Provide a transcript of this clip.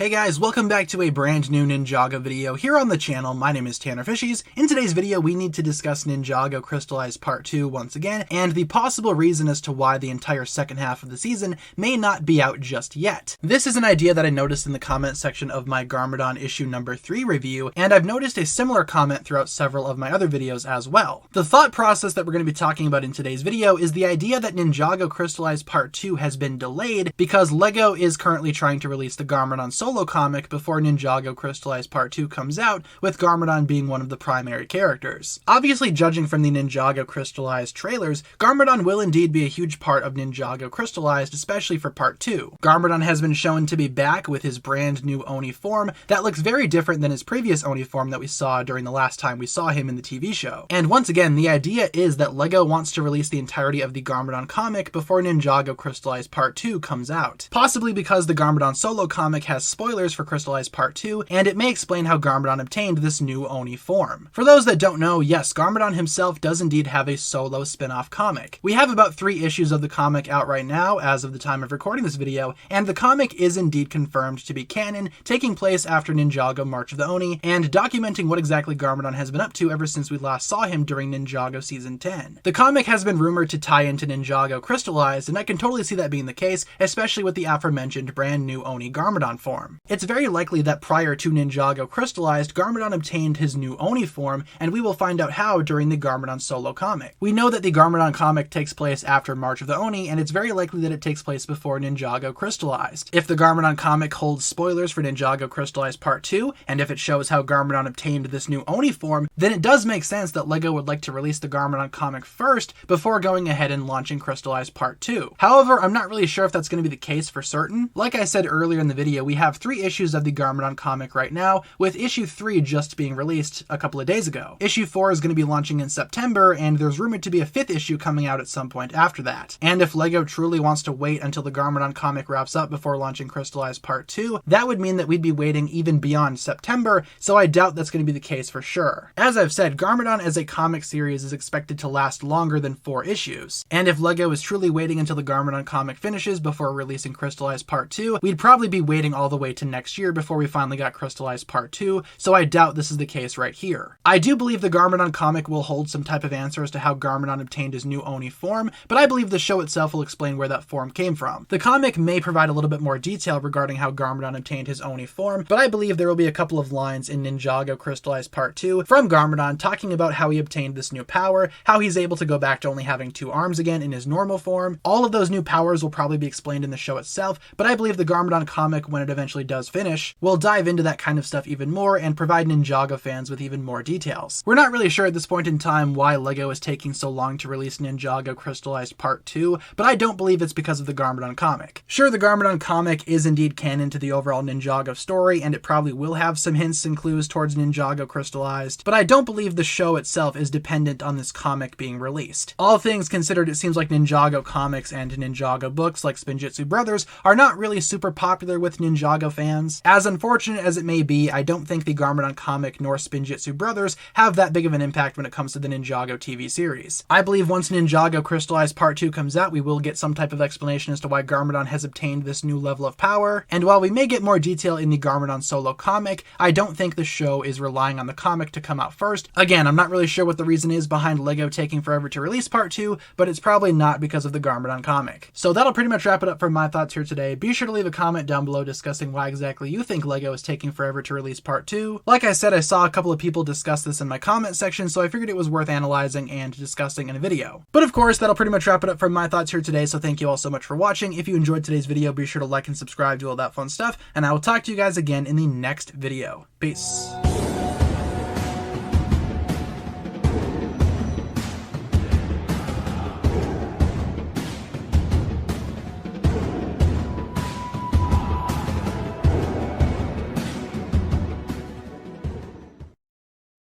Hey guys, welcome back to a brand new Ninjago video here on the channel. My name is TannerFishies. In today's video, we need to discuss Ninjago Crystalized Part 2 once again, and the possible reason as to why the entire second half of the season may not be out just yet. This is an idea that I noticed in the comment section of my Garmadon issue number 3 review, and I've noticed a similar comment throughout several of my other videos as well. The thought process that we're going to be talking about in today's video is the idea that Ninjago Crystalized Part 2 has been delayed because LEGO is currently trying to release the Garmadon solo comic before Ninjago Crystalized Part 2 comes out, with Garmadon being one of the primary characters. Obviously, judging from the Ninjago Crystalized trailers, Garmadon will indeed be a huge part of Ninjago Crystalized, especially for Part 2. Garmadon has been shown to be back with his brand new Oni form that looks very different than his previous Oni form that we saw during the last time we saw him in the TV show. And once again, the idea is that LEGO wants to release the entirety of the Garmadon comic before Ninjago Crystalized Part 2 comes out. Possibly because the Garmadon solo comic has spoilers for Crystalized Part 2, and it may explain how Garmadon obtained this new Oni form. For those that don't know, yes, Garmadon himself does indeed have a solo spin-off comic. We have about 3 issues of the comic out right now as of the time of recording this video, and the comic is indeed confirmed to be canon, taking place after Ninjago March of the Oni, and documenting what exactly Garmadon has been up to ever since we last saw him during Ninjago Season 10. The comic has been rumored to tie into Ninjago Crystalized, and I can totally see that being the case, especially with the aforementioned brand new Oni Garmadon form. It's very likely that prior to Ninjago Crystalized, Garmadon obtained his new Oni form, and we will find out how during the Garmadon solo comic. We know that the Garmadon comic takes place after March of the Oni, and it's very likely that it takes place before Ninjago Crystalized. If the Garmadon comic holds spoilers for Ninjago Crystalized Part 2, and if it shows how Garmadon obtained this new Oni form, then it does make sense that LEGO would like to release the Garmadon comic first before going ahead and launching Crystalized Part 2. However, I'm not really sure if that's going to be the case for certain. Like I said earlier in the video, we have 3 issues of the Garmadon comic right now, with issue 3 just being released a couple of days ago. Issue 4 is going to be launching in September, and there's rumored to be a 5th issue coming out at some point after that. And if LEGO truly wants to wait until the Garmadon comic wraps up before launching Crystalized Part 2, that would mean that we'd be waiting even beyond September, so I doubt that's going to be the case for sure. As I've said, Garmadon as a comic series is expected to last longer than 4 issues, and if LEGO is truly waiting until the Garmadon comic finishes before releasing Crystalized Part 2, we'd probably be waiting all the way to next year before we finally got Crystalized Part 2, so I doubt this is the case right here. I do believe the Garmadon comic will hold some type of answer as to how Garmadon obtained his new Oni form, but I believe the show itself will explain where that form came from. The comic may provide a little bit more detail regarding how Garmadon obtained his Oni form, but I believe there will be a couple of lines in Ninjago Crystalized Part 2 from Garmadon talking about how he obtained this new power, how he's able to go back to only having 2 arms again in his normal form. All of those new powers will probably be explained in the show itself, but I believe the Garmadon comic, when it eventually does finish, will dive into that kind of stuff even more and provide Ninjago fans with even more details. We're not really sure at this point in time why LEGO is taking so long to release Ninjago Crystalized Part 2, but I don't believe it's because of the Garmadon comic. Sure, the Garmadon comic is indeed canon to the overall Ninjago story, and it probably will have some hints and clues towards Ninjago Crystalized, but I don't believe the show itself is dependent on this comic being released. All things considered, it seems like Ninjago comics and Ninjago books like Spinjitzu Brothers are not really super popular with Ninjago fans. As unfortunate as it may be, I don't think the Garmadon comic nor Spinjitzu Brothers have that big of an impact when it comes to the Ninjago TV series. I believe once Ninjago Crystalized Part 2 comes out, we will get some type of explanation as to why Garmadon has obtained this new level of power, and while we may get more detail in the Garmadon solo comic, I don't think the show is relying on the comic to come out first. Again, I'm not really sure what the reason is behind LEGO taking forever to release Part 2, but it's probably not because of the Garmadon comic. So that'll pretty much wrap it up for my thoughts here today. Be sure to leave a comment down below discussing why exactly you think LEGO is taking forever to release Part 2. Like I said, I saw a couple of people discuss this in my comment section, so I figured it was worth analyzing and discussing in a video. But of course, that'll pretty much wrap it up for my thoughts here today, so thank you all so much for watching. If you enjoyed today's video, be sure to like and subscribe, do all that fun stuff, and I will talk to you guys again in the next video. Peace.